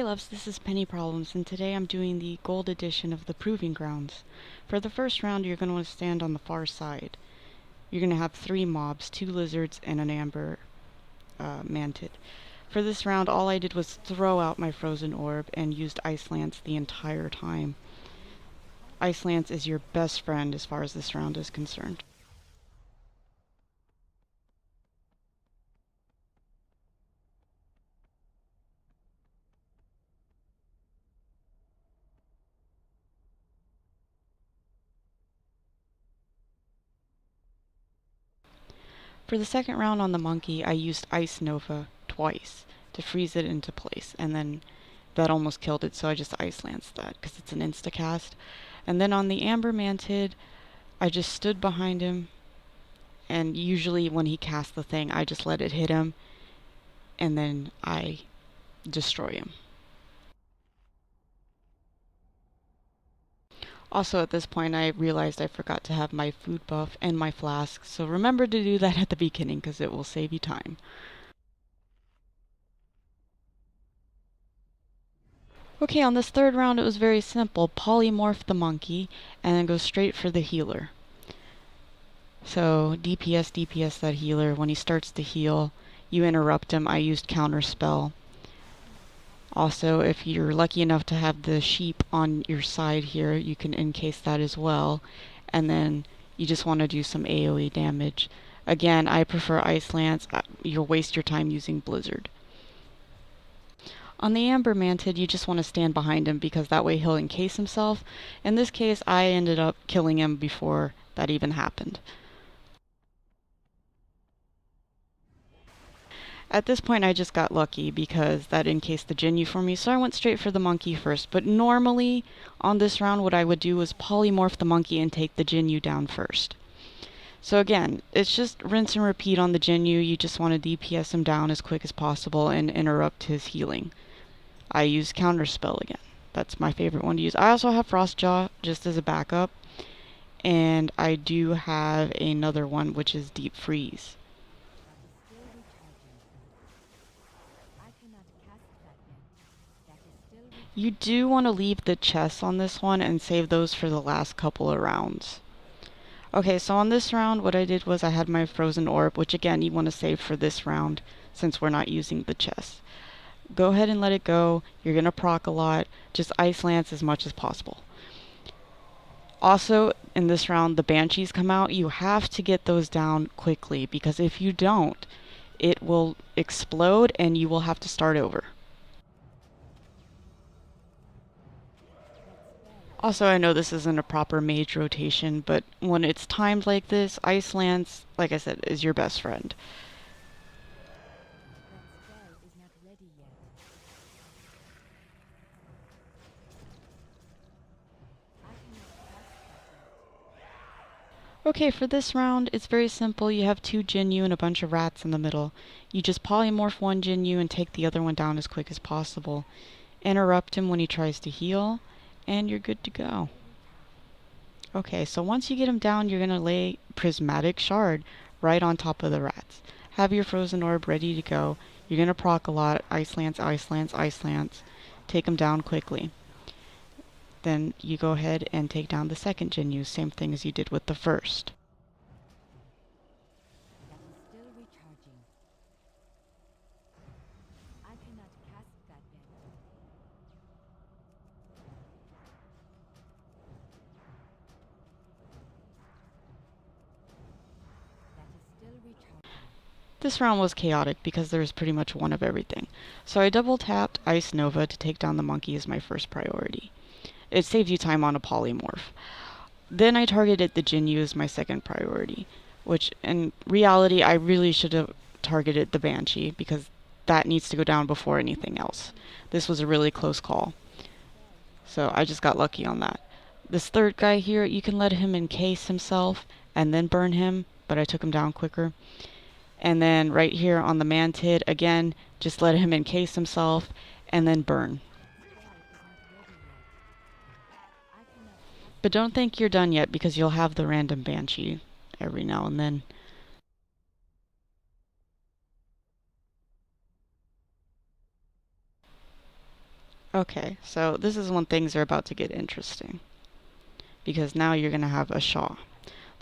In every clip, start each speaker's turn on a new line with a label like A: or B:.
A: loves, this is Penny Problems, and today I'm doing the gold edition of the Proving Grounds. For the first round, you're going to want to stand on the far side. You're going to have 3 mobs, 2 lizards, and an amber mantid. For this round, all I did was throw out my frozen orb and used Ice Lance the entire time. Ice Lance is your best friend as far as this round is concerned. For the second round on the monkey, I used Ice Nova twice to freeze it into place, and then that almost killed it, so I just Ice Lanced that because it's an instacast. And then on the amber mantid, I just stood behind him, and usually when he casts the thing, I just let it hit him, and then I destroy him. Also, at this point, I realized I forgot to have my food buff and my flask, so remember to do that at the beginning because it will save you time. Okay, on this third round, it was very simple. Polymorph the monkey, and then go straight for the healer. So, DPS that healer. When he starts to heal, you interrupt him. I used Counterspell. Also, if you're lucky enough to have the sheep on your side here, you can encase that as well. And then you just want to do some AoE damage. Again, I prefer Ice Lance. You'll waste your time using Blizzard. On the Amber Mantid, you just want to stand behind him because that way he'll encase himself. In this case, I ended up killing him before that even happened. At this point, I just got lucky because that encased the Jinyu for me, so I went straight for the monkey first. But normally, on this round, what I would do is polymorph the monkey and take the Jinyu down first. So again, it's just rinse and repeat on the Jinyu. You just want to DPS him down as quick as possible and interrupt his healing. I use Counterspell again. That's my favorite one to use. I also have Frostjaw just as a backup. And I do have another one, which is Deep Freeze. You do want to leave the chests on this one and save those for the last couple of rounds. Okay, so on this round, what I did was I had my Frozen Orb, which again, you want to save for this round since we're not using the chests. Go ahead and let it go. You're going to proc a lot. Just Ice Lance as much as possible. Also, in this round, the Banshees come out. You have to get those down quickly because if you don't, it will explode and you will have to start over. Also, I know this isn't a proper mage rotation, but when it's timed like this, Ice Lance, like I said, is your best friend. Okay, for this round, it's very simple. You have 2 Jinyu and a bunch of rats in the middle. You just polymorph one Jinyu and take the other one down as quick as possible. Interrupt him when he tries to heal, and you're good to go. Okay, so once you get him down, you're going to lay Prismatic Shard right on top of the rats. Have your Frozen Orb ready to go. You're going to proc a lot. Ice Lance, Ice Lance, Ice Lance. Take him down quickly. Then you go ahead and take down the second Jinyu, same thing as you did with the first. This round was chaotic because there was pretty much one of everything. So I double tapped Ice Nova to take down the monkey as my first priority. It saves you time on a polymorph. Then I targeted the Jinyu as my second priority, which in reality I really should have targeted the Banshee because that needs to go down before anything else. This was a really close call. So I just got lucky on that. This third guy here, you can let him encase himself and then burn him, but I took him down quicker. And then right here on the Mantid, again, just let him encase himself and then burn. But don't think you're done yet because you'll have the random Banshee every now and then. Okay, so this is when things are about to get interesting. Because now you're going to have a Shaw.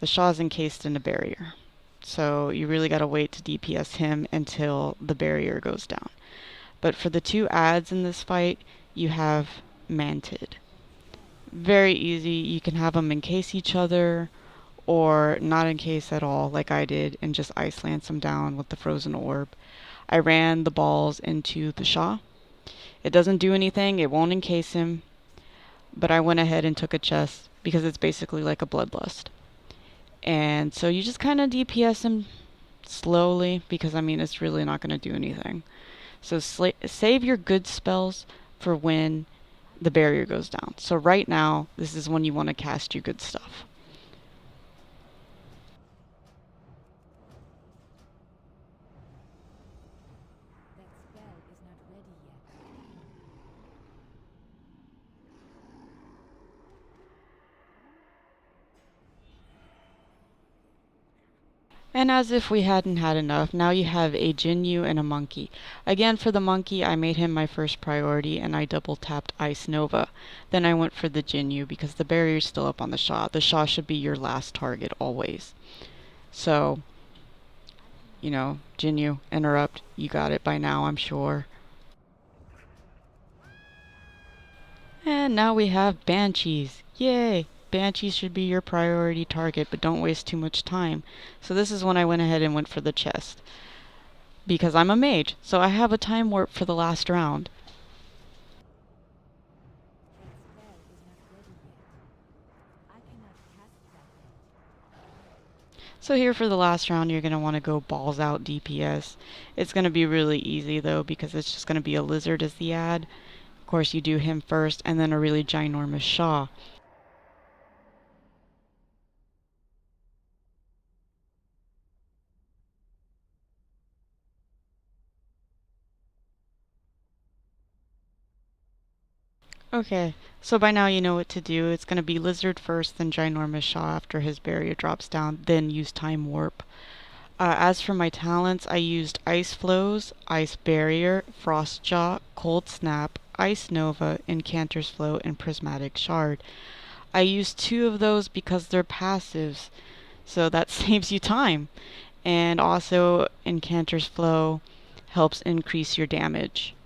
A: The Shaw is encased in a barrier. So you really got to wait to DPS him until the barrier goes down. But for the two adds in this fight, you have Manted. Very easy. You can have them encase each other or not encase at all, like I did, and just ice lance them down with the frozen orb. I ran the balls into the Shaw. It doesn't do anything, it won't encase him, but I went ahead and took a chest because it's basically like a bloodlust. And so you just kind of DPS him slowly because I mean it's really not going to do anything. So save your good spells for when the barrier goes down. So right now, this is when you want to cast your good stuff. And as if we hadn't had enough, now you have a Jinyu and a monkey. Again, for the monkey, I made him my first priority and I double tapped Ice Nova. Then I went for the Jinyu because the barrier's still up on the Shaw. The Shaw should be your last target always. So, you know, Jinyu, interrupt. You got it by now, I'm sure. And now we have Banshees. Yay! Banshees should be your priority target, but don't waste too much time. So this is when I went ahead and went for the chest. Because I'm a mage, so I have a time warp for the last round. So here for the last round, you're going to want to go balls out DPS. It's going to be really easy though, because it's just going to be a lizard as the ad. Of course, you do him first, and then a really ginormous Shaw. Okay, so by now you know what to do. It's going to be Lizard first, then Ginormous Shaw after his barrier drops down, then use Time Warp. As for my talents, I used Ice Flows, Ice Barrier, Frost Jaw, Cold Snap, Ice Nova, Incanter's Flow, and Prismatic Shard. I used 2 of those because they're passives, so that saves you time. And also, Incanter's Flow helps increase your damage.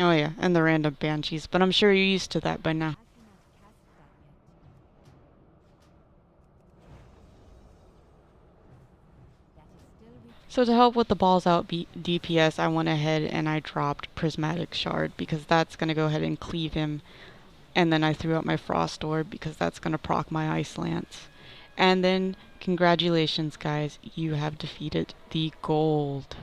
A: Oh yeah, and the random banshees, but I'm sure you're used to that by now. So to help with the balls out DPS, I went ahead and I dropped Prismatic Shard because that's going to go ahead and cleave him. And then I threw out my Frost Orb because that's going to proc my Ice Lance. And then, congratulations guys, you have defeated the gold.